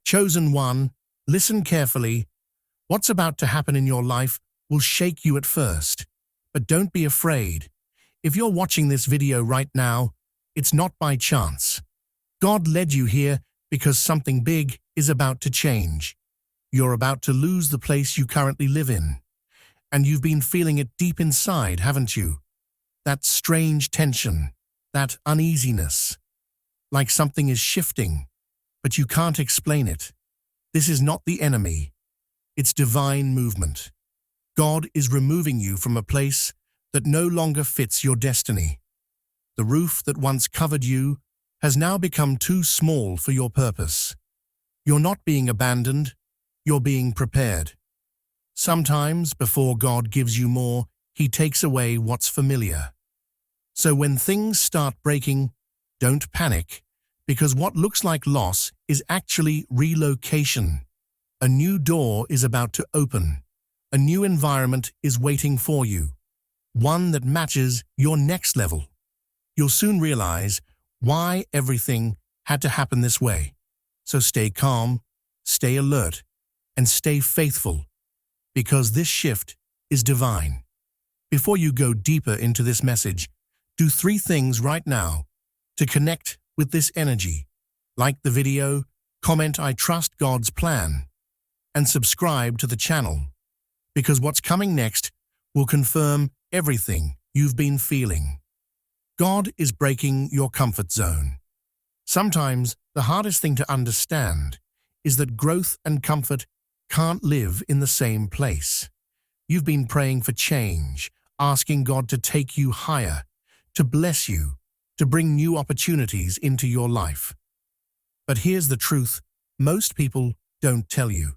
Chosen one, listen carefully. What's about to happen in your life will shake you at first. But don't be afraid. If you're watching this video right now, it's not by chance. God led you here because something big is about to change. You're about to lose the place you currently live in. And you've been feeling it deep inside, haven't you? That strange tension, that uneasiness. Like something is shifting, but you can't explain it. This is not the enemy. It's divine movement. God is removing you from a place that no longer fits your destiny. The roof that once covered you has now become too small for your purpose. You're not being abandoned, you're being prepared. Sometimes, before God gives you more, He takes away what's familiar. So when things start breaking, don't panic, because what looks like loss is actually relocation. A new door is about to open. A new environment is waiting for you. One that matches your next level. You'll soon realize why everything had to happen this way. So stay calm, stay alert, and stay faithful, because this shift is divine. Before you go deeper into this message, do 3 things right now to connect with this energy. Like the video, comment "I trust God's plan," and subscribe to the channel, because what's coming next will confirm everything you've been feeling. God is breaking your comfort zone. Sometimes the hardest thing to understand is that growth and comfort can't live in the same place. You've been praying for change, asking God to take you higher, to bless you, to bring new opportunities into your life. But here's the truth most people don't tell you.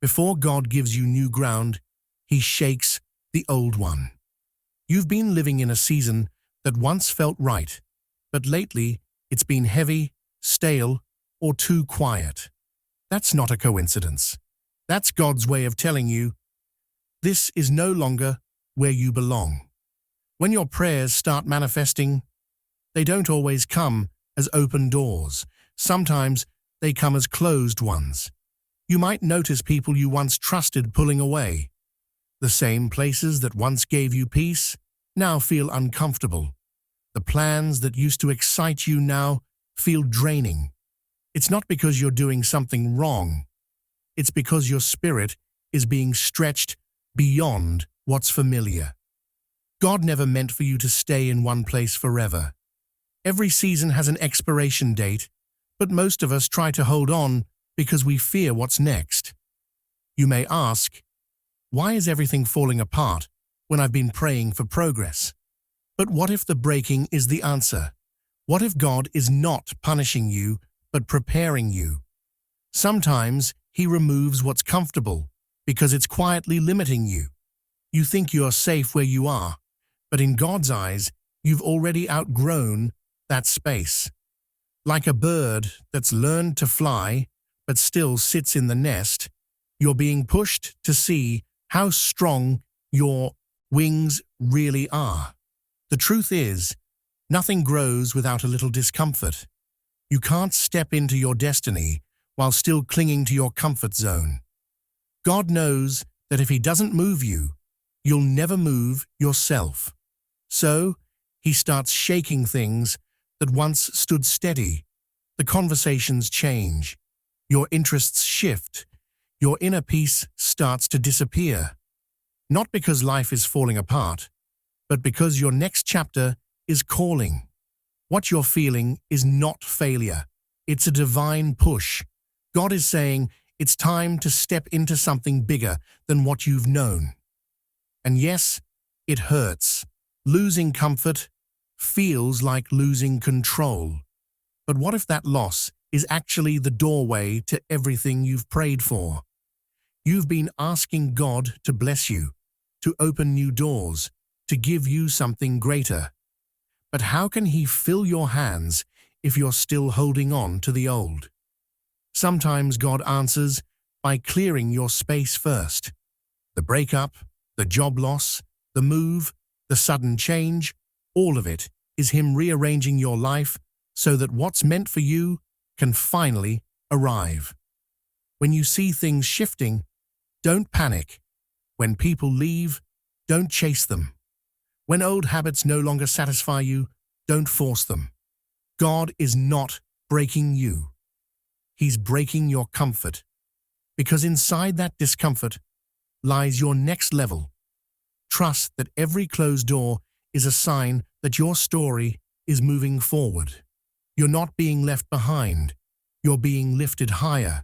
Before God gives you new ground, He shakes the old one. You've been living in a season that once felt right, but lately it's been heavy, stale, or too quiet. That's not a coincidence. That's God's way of telling you, this is no longer where you belong. When your prayers start manifesting, they don't always come as open doors. Sometimes they come as closed ones. You might notice people you once trusted pulling away. The same places that once gave you peace now feel uncomfortable. The plans that used to excite you now feel draining. It's not because you're doing something wrong. It's because your spirit is being stretched beyond what's familiar. God never meant for you to stay in one place forever. Every season has an expiration date, but most of us try to hold on because we fear what's next. You may ask, why is everything falling apart when I've been praying for progress? But what if the breaking is the answer? What if God is not punishing you, but preparing you? Sometimes He removes what's comfortable because it's quietly limiting you. You think you're safe where you are, but in God's eyes, you've already outgrown that space. Like a bird that's learned to fly, but still sits in the nest, you're being pushed to see how strong your wings really are. The truth is, nothing grows without a little discomfort. You can't step into your destiny while still clinging to your comfort zone. God knows that if He doesn't move you, you'll never move yourself. So, He starts shaking things that once stood steady. The conversations change. Your interests shift. Your inner peace starts to disappear. Not because life is falling apart, but because your next chapter is calling. What you're feeling is not failure. It's a divine push. God is saying it's time to step into something bigger than what you've known. And yes, it hurts. Losing comfort feels like losing control. But what if that loss is actually the doorway to everything you've prayed for? You've been asking God to bless you, to open new doors, to give you something greater. But how can He fill your hands if you're still holding on to the old? Sometimes God answers by clearing your space first. The breakup, the job loss, the move, the sudden change, all of it is Him rearranging your life so that what's meant for you can finally arrive. When you see things shifting, don't panic. When people leave, don't chase them. When old habits no longer satisfy you, don't force them. God is not breaking you. He's breaking your comfort. Because inside that discomfort lies your next level. Trust that every closed door is a sign that your story is moving forward. You're not being left behind. You're being lifted higher.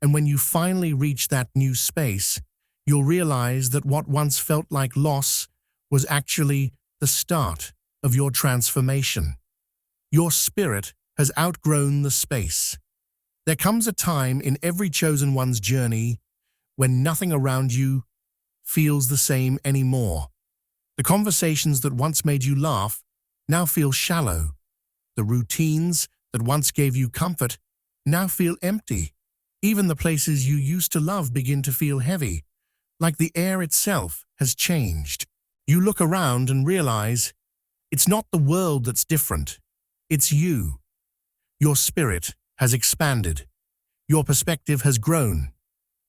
And when you finally reach that new space, you'll realize that what once felt like loss was actually the start of your transformation. Your spirit has outgrown the space. There comes a time in every chosen one's journey when nothing around you feels the same anymore. The conversations that once made you laugh now feel shallow. The routines that once gave you comfort now feel empty. Even the places you used to love begin to feel heavy, like the air itself has changed. You look around and realize it's not the world that's different, it's you. Your spirit has expanded. Your perspective has grown.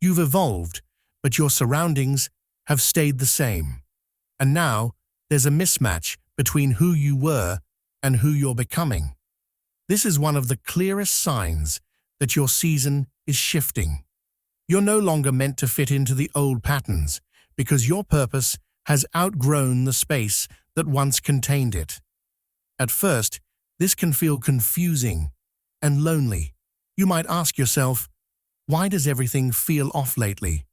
You've evolved, but your surroundings have stayed the same. And now there's a mismatch between who you were and who you're becoming. This is one of the clearest signs that your season is shifting. You're no longer meant to fit into the old patterns because your purpose has outgrown the space that once contained it. At first, this can feel confusing and lonely. You might ask yourself, why does everything feel off lately?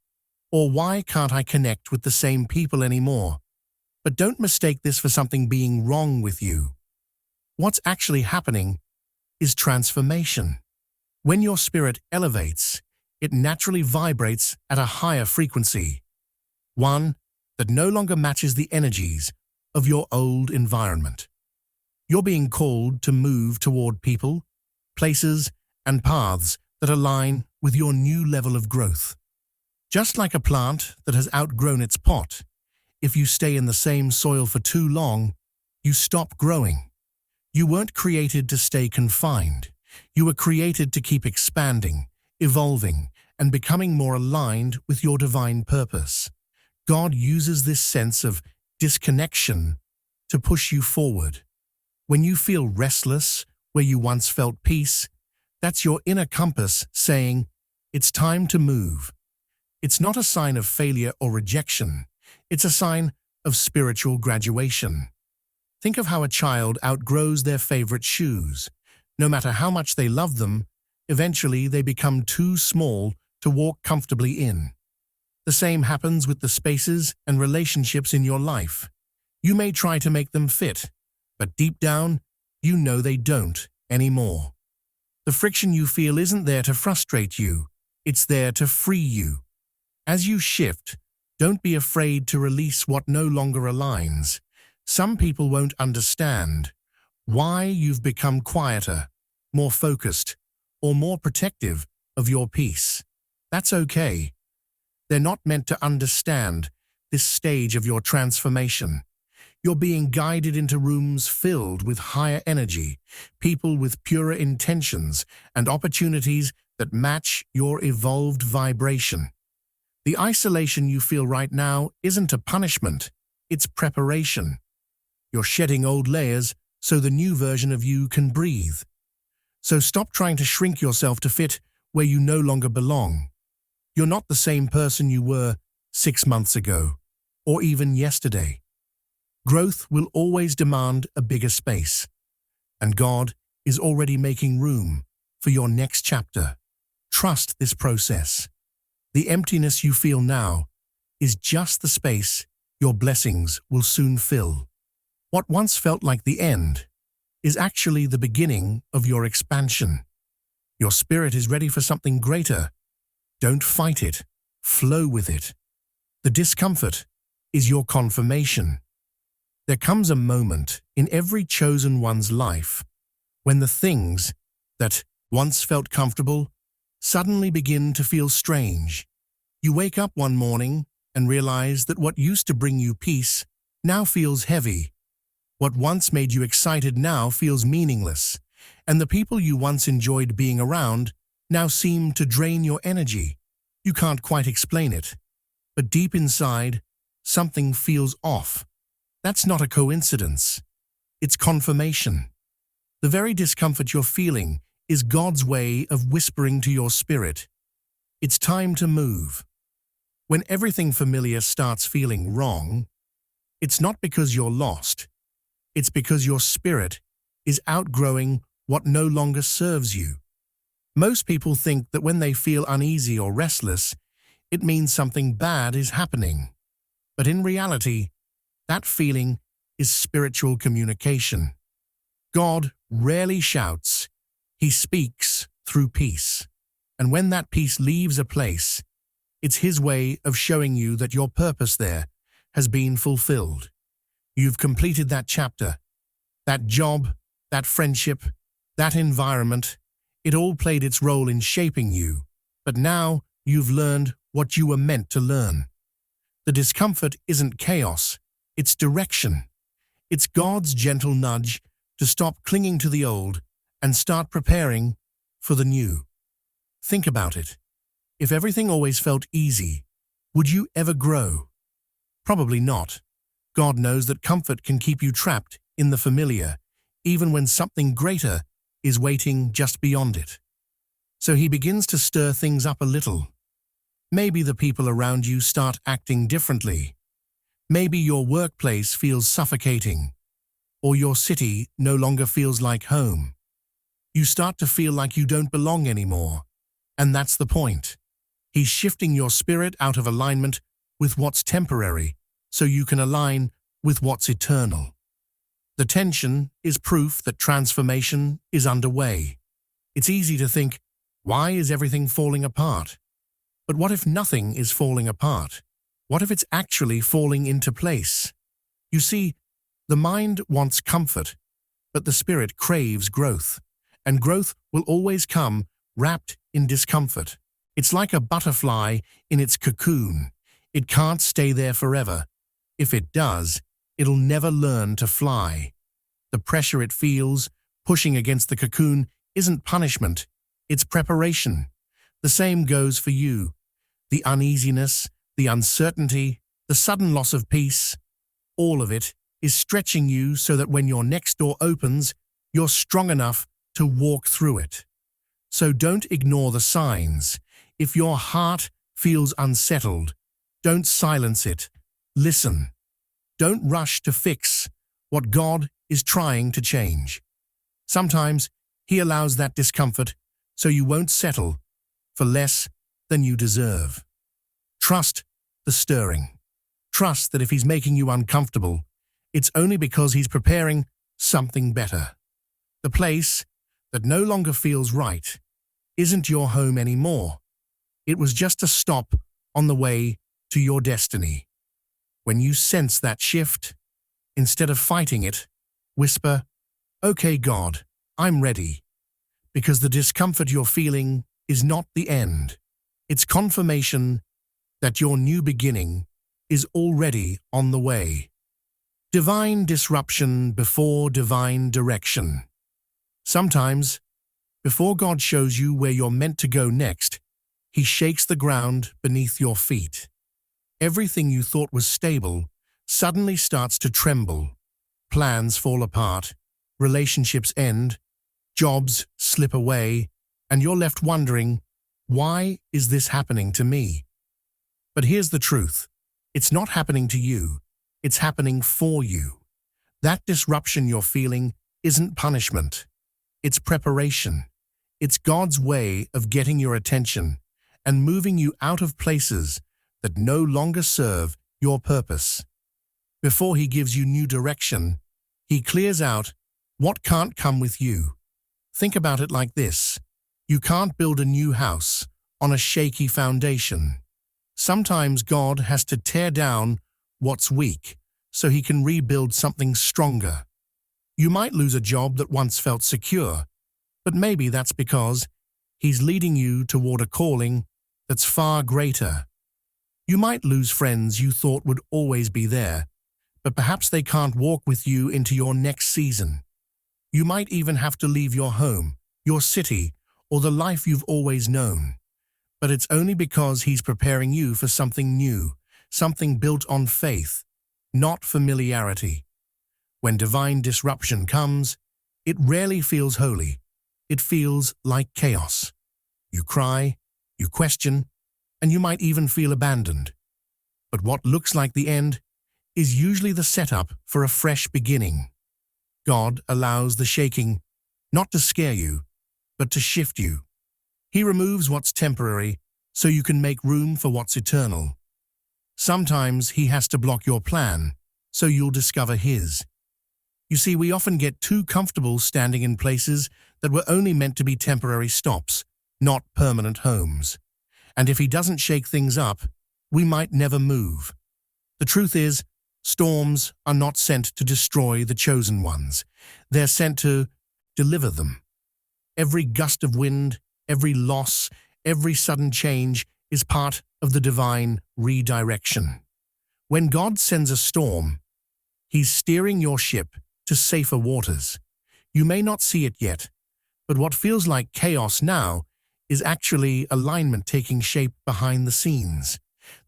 Or why can't I connect with the same people anymore? But don't mistake this for something being wrong with you. What's actually happening is transformation. When your spirit elevates, it naturally vibrates at a higher frequency, one that no longer matches the energies of your old environment. You're being called to move toward people, places, and paths that align with your new level of growth. Just like a plant that has outgrown its pot, if you stay in the same soil for too long, you stop growing. You weren't created to stay confined. You were created to keep expanding, evolving, and becoming more aligned with your divine purpose. God uses this sense of disconnection to push you forward. When you feel restless where you once felt peace, that's your inner compass saying, it's time to move. It's not a sign of failure or rejection. It's a sign of spiritual graduation. Think of how a child outgrows their favorite shoes. No matter how much they love them, eventually they become too small to walk comfortably in. The same happens with the spaces and relationships in your life. You may try to make them fit, but deep down, you know they don't anymore. The friction you feel isn't there to frustrate you, it's there to free you. As you shift, don't be afraid to release what no longer aligns. Some people won't understand why you've become quieter, more focused, or more protective of your peace. That's okay. They're not meant to understand this stage of your transformation. You're being guided into rooms filled with higher energy, people with purer intentions, and opportunities that match your evolved vibration. The isolation you feel right now isn't a punishment, it's preparation. You're shedding old layers so the new version of you can breathe. So stop trying to shrink yourself to fit where you no longer belong. You're not the same person you were 6 months ago, or even yesterday. Growth will always demand a bigger space, and God is already making room for your next chapter. Trust this process. The emptiness you feel now is just the space your blessings will soon fill. What once felt like the end is actually the beginning of your expansion. Your spirit is ready for something greater. Don't fight it. Flow with it. The discomfort is your confirmation. There comes a moment in every chosen one's life when the things that once felt comfortable suddenly begin to feel strange. You wake up one morning and realize that what used to bring you peace now feels heavy. What once made you excited now feels meaningless, and the people you once enjoyed being around now seem to drain your energy. You can't quite explain it, but deep inside, something feels off. That's not a coincidence. It's confirmation. The very discomfort you're feeling is God's way of whispering to your spirit, it's time to move. When everything familiar starts feeling wrong, it's not because you're lost. It's because your spirit is outgrowing what no longer serves you. Most people think that when they feel uneasy or restless, it means something bad is happening. But in reality, that feeling is spiritual communication. God rarely shouts. He speaks through peace. And when that peace leaves a place, it's His way of showing you that your purpose there has been fulfilled. You've completed that chapter, that job, that friendship, that environment. It all played its role in shaping you, but now you've learned what you were meant to learn. The discomfort isn't chaos, it's direction. It's God's gentle nudge to stop clinging to the old and start preparing for the new. Think about it. If everything always felt easy, would you ever grow? Probably not. God knows that comfort can keep you trapped in the familiar, even when something greater is waiting just beyond it. So He begins to stir things up a little. Maybe the people around you start acting differently. Maybe your workplace feels suffocating, or your city no longer feels like home. You start to feel like you don't belong anymore, and that's the point. He's shifting your spirit out of alignment with what's temporary so you can align with what's eternal. The tension is proof that transformation is underway. It's easy to think, why is everything falling apart? But what if nothing is falling apart? What if it's actually falling into place? You see, the mind wants comfort, but the spirit craves growth, and growth will always come wrapped in discomfort. It's like a butterfly in its cocoon. It can't stay there forever. If it does, it'll never learn to fly. The pressure it feels, pushing against the cocoon, isn't punishment, it's preparation. The same goes for you. The uneasiness, the uncertainty, the sudden loss of peace, all of it is stretching you so that when your next door opens, you're strong enough to walk through it. So don't ignore the signs. If your heart feels unsettled, don't silence it. Listen. Don't rush to fix what God is trying to change. Sometimes He allows that discomfort so you won't settle for less than you deserve. Trust the stirring. Trust that if He's making you uncomfortable, it's only because He's preparing something better. The place that no longer feels right isn't your home anymore. It was just a stop on the way to your destiny. When you sense that shift, instead of fighting it, whisper, "Okay, God, I'm ready." Because the discomfort you're feeling is not the end. It's confirmation that your new beginning is already on the way. Divine disruption before divine direction. Sometimes, before God shows you where you're meant to go next, He shakes the ground beneath your feet. Everything you thought was stable suddenly starts to tremble. Plans fall apart, relationships end, jobs slip away, and you're left wondering, why is this happening to me? But here's the truth. It's not happening to you. It's happening for you. That disruption you're feeling isn't punishment. It's preparation. It's God's way of getting your attention and moving you out of places that no longer serve your purpose. Before He gives you new direction, He clears out what can't come with you. Think about it like this. You can't build a new house on a shaky foundation. Sometimes God has to tear down what's weak so He can rebuild something stronger. You might lose a job that once felt secure, but maybe that's because He's leading you toward a calling that's far greater. You might lose friends you thought would always be there, but perhaps they can't walk with you into your next season. You might even have to leave your home, your city, or the life you've always known. But it's only because he's preparing you for something new, something built on faith, not familiarity. When divine disruption comes, it rarely feels holy. It feels like chaos. You cry, you question, and you might even feel abandoned. But what looks like the end is usually the setup for a fresh beginning. God allows the shaking not to scare you, but to shift you. He removes what's temporary so you can make room for what's eternal. Sometimes he has to block your plan so you'll discover his. You see, we often get too comfortable standing in places that were only meant to be temporary stops, not permanent homes. And if he doesn't shake things up, we might never move. The truth is, storms are not sent to destroy the chosen ones. They're sent to deliver them. Every gust of wind, every loss, every sudden change is part of the divine redirection. When God sends a storm, he's steering your ship to safer waters. You may not see it yet, but what feels like chaos now is actually alignment taking shape behind the scenes.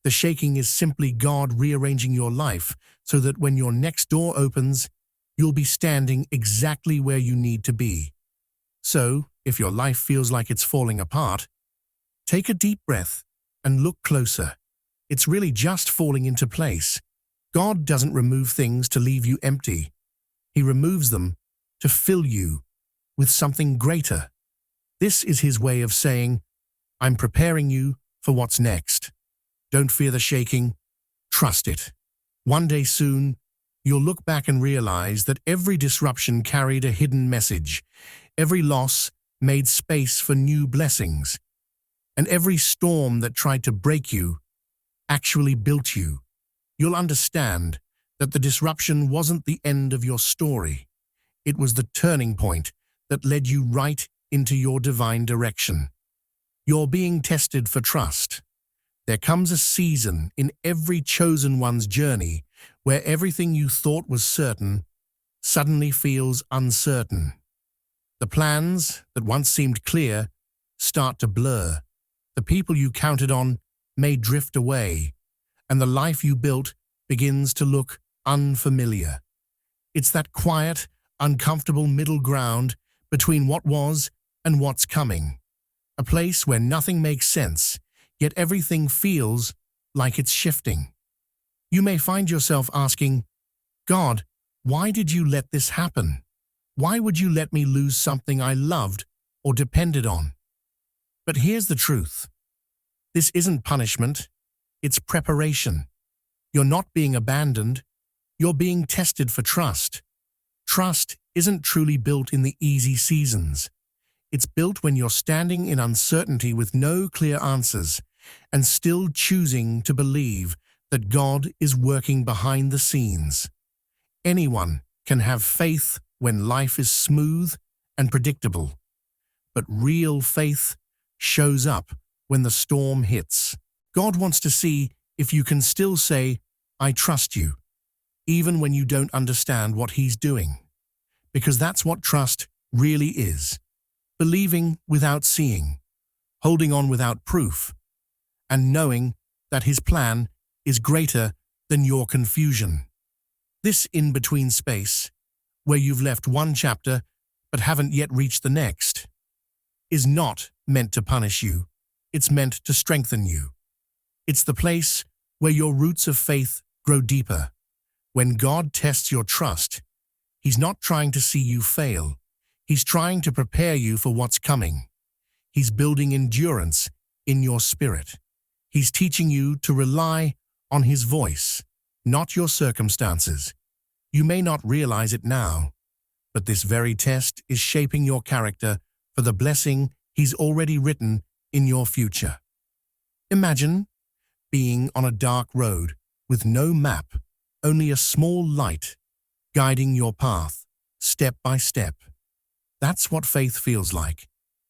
The shaking is simply God rearranging your life so that when your next door opens, you'll be standing exactly where you need to be. So, if your life feels like it's falling apart, take a deep breath and look closer. It's really just falling into place. God doesn't remove things to leave you empty. He removes them to fill you with something greater. This is his way of saying, I'm preparing you for what's next. Don't fear the shaking, trust it. One day soon, you'll look back and realize that every disruption carried a hidden message. Every loss made space for new blessings. And every storm that tried to break you actually built you. You'll understand that the disruption wasn't the end of your story. It was the turning point that led you right into your divine direction. You're being tested for trust. There comes a season in every chosen one's journey where everything you thought was certain suddenly feels uncertain. The plans that once seemed clear start to blur. The people you counted on may drift away, and the life you built begins to look unfamiliar. It's that quiet, uncomfortable middle ground between what was and what's coming. A place where nothing makes sense, yet everything feels like it's shifting. You may find yourself asking, God, why did you let this happen? Why would you let me lose something I loved or depended on? But here's the truth. This isn't punishment, it's preparation. You're not being abandoned, you're being tested for trust. Trust isn't truly built in the easy seasons. It's built when you're standing in uncertainty with no clear answers and still choosing to believe that God is working behind the scenes. Anyone can have faith when life is smooth and predictable, but real faith shows up when the storm hits. God wants to see if you can still say, I trust you, even when you don't understand what he's doing. Because that's what trust really is. Believing without seeing, holding on without proof, and knowing that his plan is greater than your confusion. This in-between space, where you've left one chapter but haven't yet reached the next, is not meant to punish you. It's meant to strengthen you. It's the place where your roots of faith grow deeper. When God tests your trust, he's not trying to see you fail. He's trying to prepare you for what's coming. He's building endurance in your spirit. He's teaching you to rely on his voice, not your circumstances. You may not realize it now, but this very test is shaping your character for the blessing he's already written in your future. Imagine being on a dark road with no map, only a small light guiding your path, step by step. That's what faith feels like.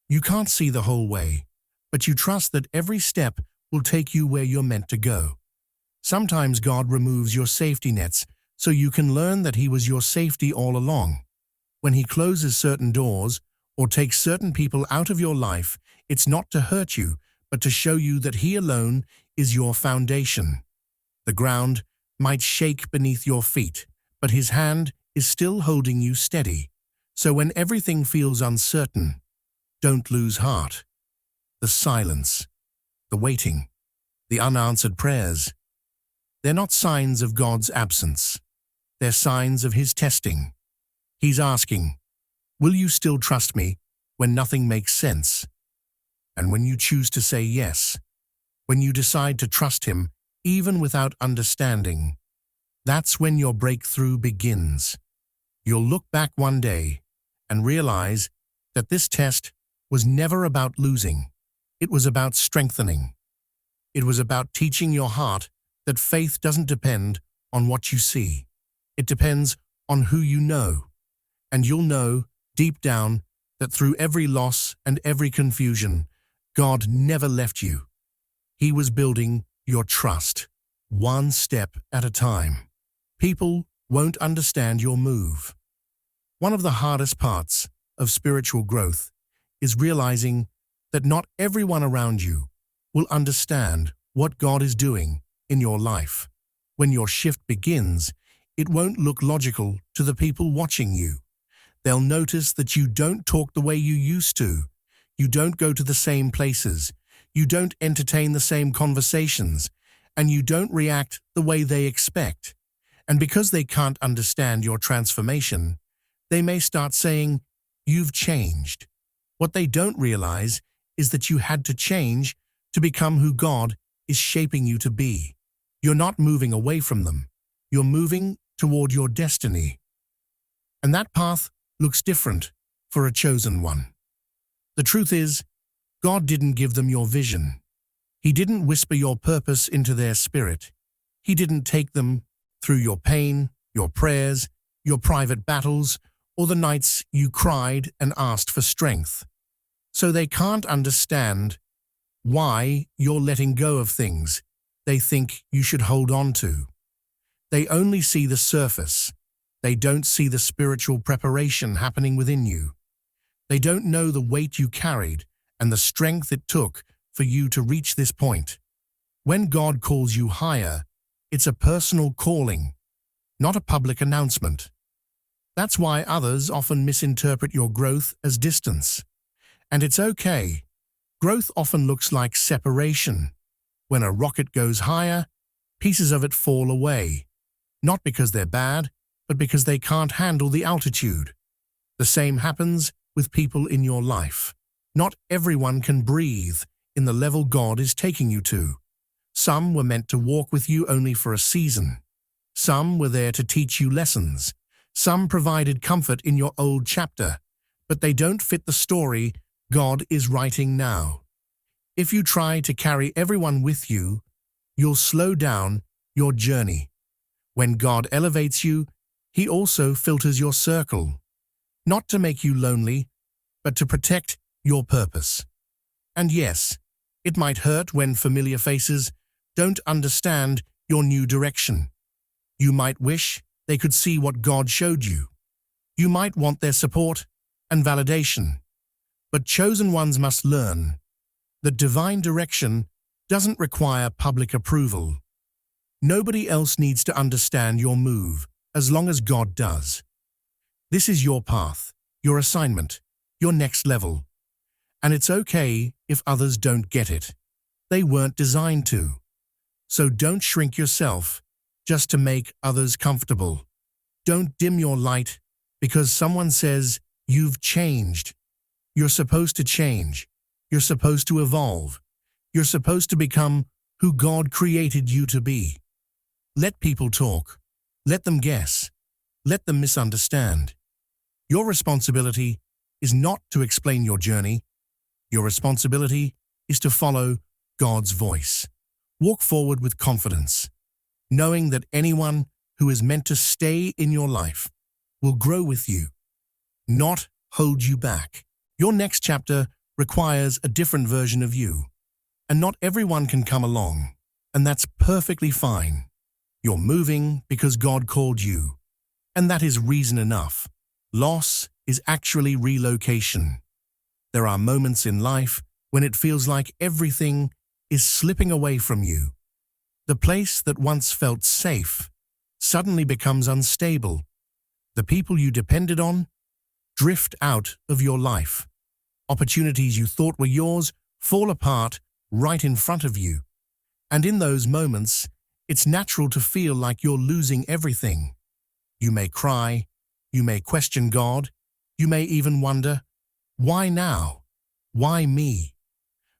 You can't see the whole way, but you trust that every step will take you where you're meant to go. Sometimes God removes your safety nets so you can learn that he was your safety all along. When he closes certain doors or takes certain people out of your life, it's not to hurt you, but to show you that He alone is your foundation. The ground might shake beneath your feet, but His hand is still holding you steady. So when everything feels uncertain, don't lose heart. The silence, the waiting, the unanswered prayers, they're not signs of God's absence. They're signs of His testing. He's asking, will you still trust me when nothing makes sense? And when you choose to say yes, when you decide to trust Him even without understanding, that's when your breakthrough begins. You'll look back one day and realize that this test was never about losing. It was about strengthening. It was about teaching your heart that faith doesn't depend on what you see. It depends on who you know. And you'll know deep down that through every loss and every confusion, God never left you. He was building your trust, one step at a time. People won't understand your move. One of the hardest parts of spiritual growth is realizing that not everyone around you will understand what God is doing in your life. When your shift begins, it won't look logical to the people watching you. They'll notice that you don't talk the way you used to. You don't go to the same places. You don't entertain the same conversations. And you don't react the way they expect. And because they can't understand your transformation, they may start saying, "You've changed." What they don't realize is that you had to change to become who God is shaping you to be. You're not moving away from them. You're moving toward your destiny. And that path looks different for a chosen one. The truth is, God didn't give them your vision. He didn't whisper your purpose into their spirit. He didn't take them through your pain, your prayers, your private battles, or the nights you cried and asked for strength. So they can't understand why you're letting go of things they think you should hold on to. They only see the surface. They don't see the spiritual preparation happening within you. They don't know the weight you carried and the strength it took for you to reach this point. When God calls you higher, it's a personal calling, not a public announcement. That's why others often misinterpret your growth as distance. And it's okay. Growth often looks like separation. When a rocket goes higher, pieces of it fall away. Not because they're bad, but because they can't handle the altitude. The same happens with people in your life. Not everyone can breathe in the level God is taking you to. Some were meant to walk with you only for a season. Some were there to teach you lessons. Some provided comfort in your old chapter, but they don't fit the story God is writing now. If you try to carry everyone with you, you'll slow down your journey. When God elevates you, He also filters your circle, not to make you lonely, but to protect your purpose. And yes, it might hurt when familiar faces don't understand your new direction. You might wish they could see what God showed you. You might want their support and validation. But chosen ones must learn that divine direction doesn't require public approval. Nobody else needs to understand your move as long as God does. This is your path, your assignment, your next level. And it's okay if others don't get it. They weren't designed to. So don't shrink yourself just to make others comfortable. Don't dim your light because someone says you've changed. You're supposed to change. You're supposed to evolve. You're supposed to become who God created you to be. Let people talk. Let them guess. Let them misunderstand. Your responsibility is not to explain your journey. Your responsibility is to follow God's voice. Walk forward with confidence, knowing that anyone who is meant to stay in your life will grow with you, not hold you back. Your next chapter requires a different version of you, and not everyone can come along, and that's perfectly fine. You're moving because God called you, and that is reason enough. Loss is actually relocation. There are moments in life when it feels like everything is slipping away from you. The place that once felt safe suddenly becomes unstable. The people you depended on drift out of your life. Opportunities you thought were yours fall apart right in front of you. And in those moments, it's natural to feel like you're losing everything. You may cry, you may question God, you may even wonder, why now? Why me?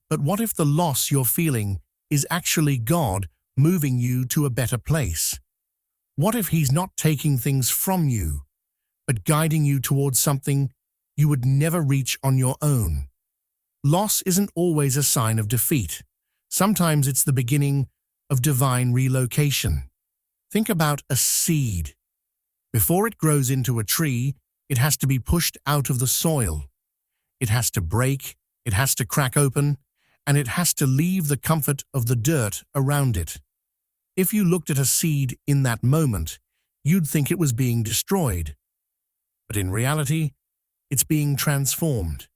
But what if the loss you're feeling is actually God moving you to a better place? What if He's not taking things from you, but guiding you towards something you would never reach on your own? Loss isn't always a sign of defeat. Sometimes it's the beginning of divine relocation. Think about a seed. Before it grows into a tree, it has to be pushed out of the soil. It has to break, it has to crack open, and it has to leave the comfort of the dirt around it. If you looked at a seed in that moment, you'd think it was being destroyed. But in reality, it's being transformed.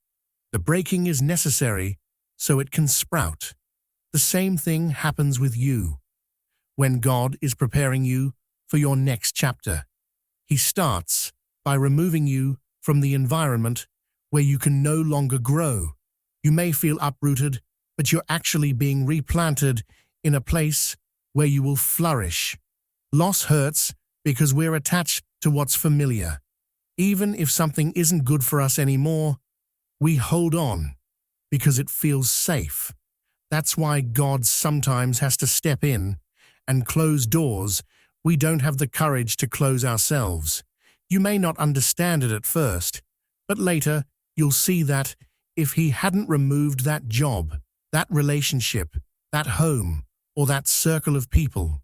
The breaking is necessary so it can sprout. The same thing happens with you. When God is preparing you for your next chapter, He starts by removing you from the environment where you can no longer grow. You may feel uprooted, but you're actually being replanted in a place where you will flourish. Loss hurts because we're attached to what's familiar. Even if something isn't good for us anymore, we hold on because it feels safe. That's why God sometimes has to step in and close doors we don't have the courage to close ourselves. You may not understand it at first, but later you'll see that if He hadn't removed that job, that relationship, that home, or that circle of people,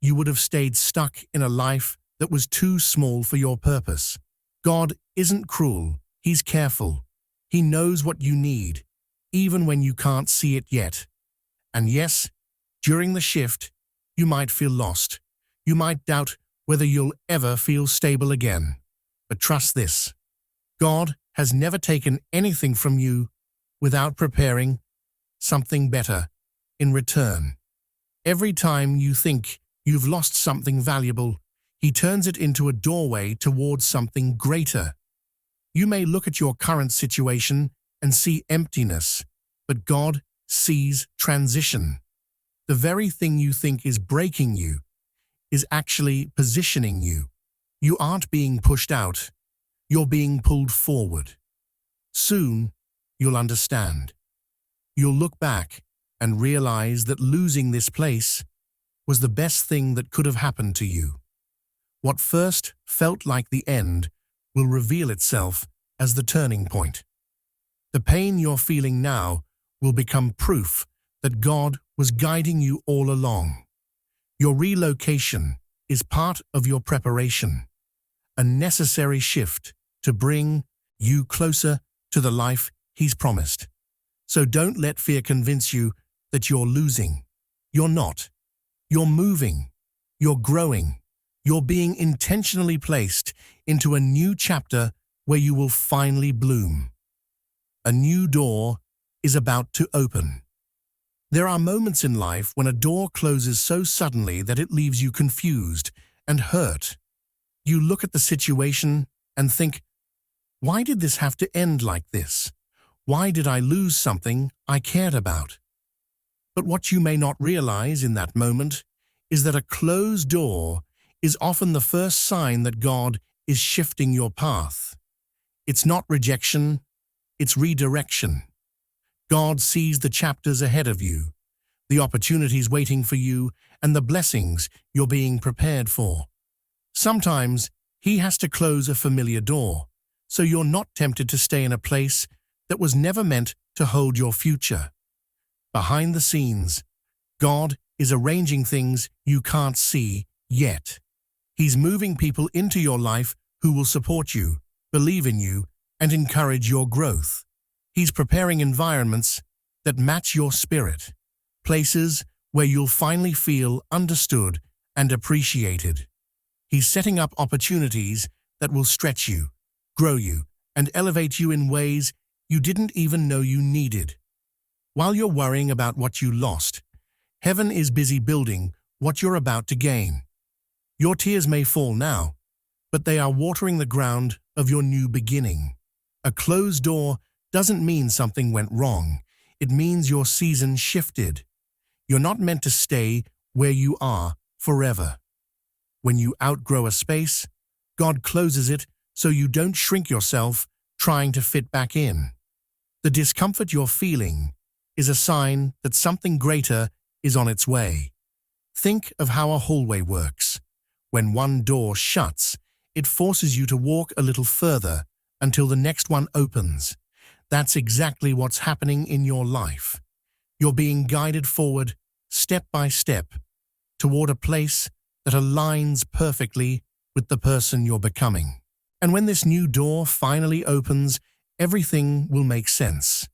you would have stayed stuck in a life that was too small for your purpose. God isn't cruel, He's careful. He knows what you need, even when you can't see it yet. And yes, during the shift, you might feel lost. You might doubt whether you'll ever feel stable again. But trust this, God has never taken anything from you without preparing something better in return. Every time you think you've lost something valuable, He turns it into a doorway towards something greater. You may look at your current situation and see emptiness, but God sees transition. The very thing you think is breaking you is actually positioning you. You aren't being pushed out, you're being pulled forward. Soon, you'll understand. You'll look back and realize that losing this place was the best thing that could have happened to you. What first felt like the end will reveal itself as the turning point. The pain you're feeling now will become proof that God was guiding you all along. Your relocation is part of your preparation, a necessary shift to bring you closer to the life He's promised. So don't let fear convince you that you're losing. You're not. You're moving. You're growing. You're being intentionally placed into a new chapter where you will finally bloom. A new door is about to open. There are moments in life when a door closes so suddenly that it leaves you confused and hurt. You look at the situation and think, why did this have to end like this? Why did I lose something I cared about? But what you may not realize in that moment is that a closed door is often the first sign that God is shifting your path. It's not rejection, it's redirection. God sees the chapters ahead of you, the opportunities waiting for you, and the blessings you're being prepared for. Sometimes He has to close a familiar door, so you're not tempted to stay in a place that was never meant to hold your future. Behind the scenes, God is arranging things you can't see yet. He's moving people into your life who will support you, believe in you, and encourage your growth. He's preparing environments that match your spirit, places where you'll finally feel understood and appreciated. He's setting up opportunities that will stretch you, grow you, and elevate you in ways you didn't even know you needed. While you're worrying about what you lost, heaven is busy building what you're about to gain. Your tears may fall now, but they are watering the ground of your new beginning. A closed door doesn't mean something went wrong. It means your season shifted. You're not meant to stay where you are forever. When you outgrow a space, God closes it so you don't shrink yourself trying to fit back in. The discomfort you're feeling is a sign that something greater is on its way. Think of how a hallway works. When one door shuts, it forces you to walk a little further until the next one opens. That's exactly what's happening in your life. You're being guided forward, step by step, toward a place that aligns perfectly with the person you're becoming. And when this new door finally opens, everything will make sense.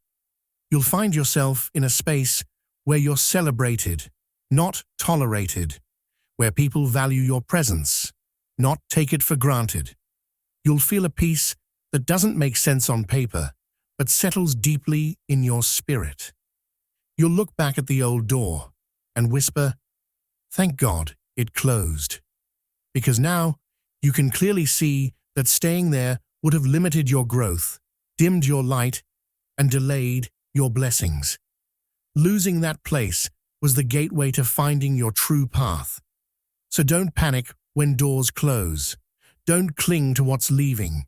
You'll find yourself in a space where you're celebrated, not tolerated, where people value your presence, not take it for granted. You'll feel a peace that doesn't make sense on paper, but settles deeply in your spirit. You'll look back at the old door and whisper, "Thank God it closed." Because now you can clearly see that staying there would have limited your growth, dimmed your light, and delayed your blessings. Losing that place was the gateway to finding your true path. So don't panic when doors close. Don't cling to what's leaving.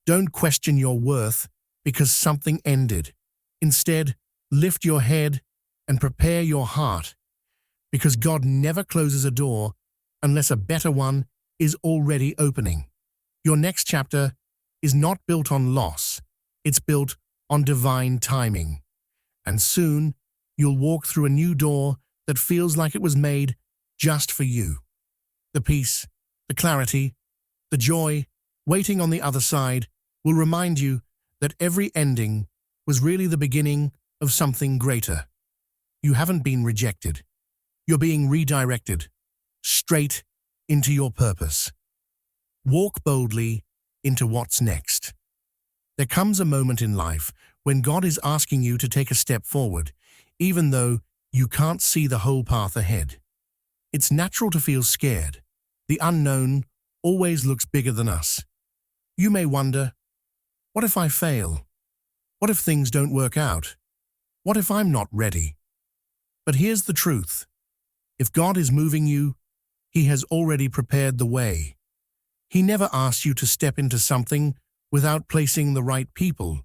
Don't question your worth because something ended. Instead, lift your head and prepare your heart, because God never closes a door unless a better one is already opening. Your next chapter is not built on loss. It's built on divine timing. And soon, you'll walk through a new door that feels like it was made just for you. The peace, the clarity, the joy waiting on the other side will remind you that every ending was really the beginning of something greater. You haven't been rejected. You're being redirected straight into your purpose. Walk boldly into what's next. There comes a moment in life when God is asking you to take a step forward, even though you can't see the whole path ahead. It's natural to feel scared. The unknown always looks bigger than us. You may wonder, what if I fail? What if things don't work out? What if I'm not ready? But here's the truth. If God is moving you, He has already prepared the way. He never asks you to step into something without placing the right people,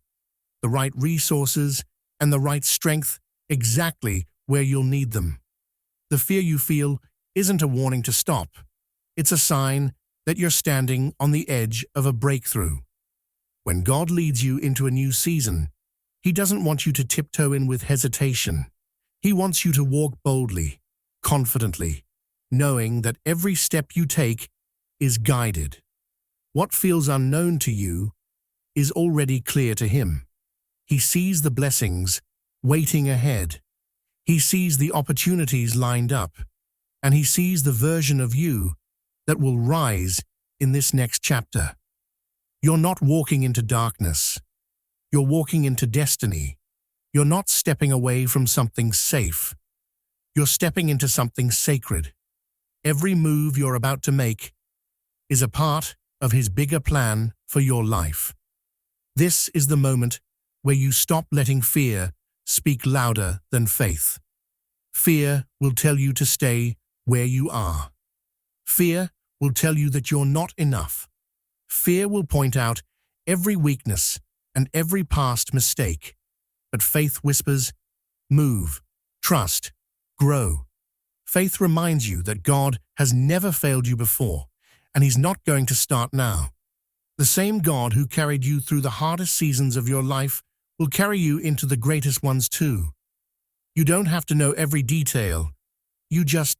the right resources, and the right strength exactly where you'll need them. The fear you feel isn't a warning to stop. It's a sign that you're standing on the edge of a breakthrough. When God leads you into a new season, He doesn't want you to tiptoe in with hesitation. He wants you to walk boldly, confidently, knowing that every step you take is guided. What feels unknown to you is already clear to Him. He sees the blessings waiting ahead. He sees the opportunities lined up, and He sees the version of you that will rise in this next chapter. You're not walking into darkness. You're walking into destiny. You're not stepping away from something safe. You're stepping into something sacred. Every move you're about to make is a part of His bigger plan for your life. This is the moment where you stop letting fear speak louder than faith. Fear will tell you to stay where you are. Fear will tell you that you're not enough. Fear will point out every weakness and every past mistake. But faith whispers, move, trust, grow. Faith reminds you that God has never failed you before, and He's not going to start now. The same God who carried you through the hardest seasons of your life will carry you into the greatest ones too. You don't have to know every detail. You just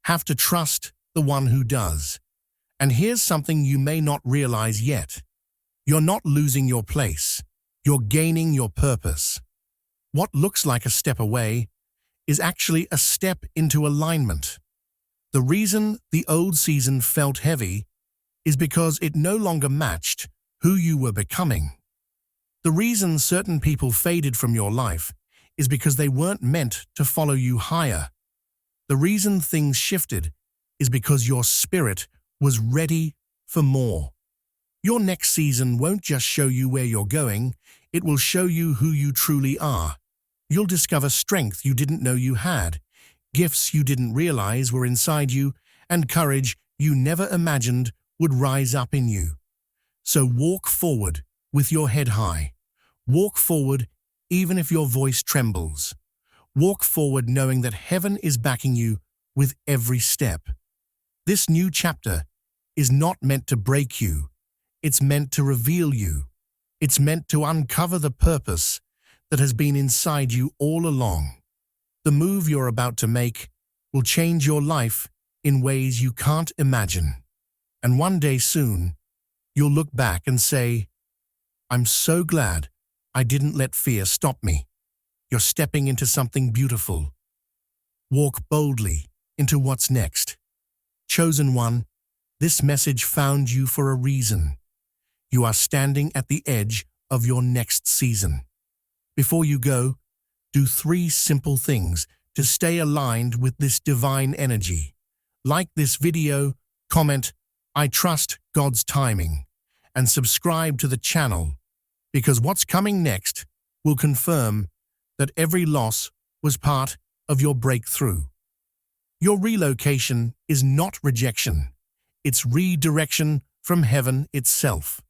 have to trust the one who does. And here's something you may not realize yet. You're not losing your place. You're gaining your purpose. What looks like a step away is actually a step into alignment. The reason the old season felt heavy is because it no longer matched who you were becoming. The reason certain people faded from your life is because they weren't meant to follow you higher. The reason things shifted is because your spirit was ready for more. Your next season won't just show you where you're going, it will show you who you truly are. You'll discover strength you didn't know you had, gifts you didn't realize were inside you, and courage you never imagined would rise up in you. So walk forward with your head high. Walk forward even if your voice trembles. Walk forward knowing that heaven is backing you with every step. This new chapter is not meant to break you. It's meant to reveal you. It's meant to uncover the purpose that has been inside you all along. The move you're about to make will change your life in ways you can't imagine. And one day soon, you'll look back and say, "I'm so glad I didn't let fear stop me." You're stepping into something beautiful. Walk boldly into what's next. Chosen one, this message found you for a reason. You are standing at the edge of your next season. Before you go, do 3 simple things to stay aligned with this divine energy. Like this video, comment, "I trust God's timing," and subscribe to the channel, because what's coming next will confirm that every loss was part of your breakthrough. Your relocation is not rejection. It's redirection from heaven itself.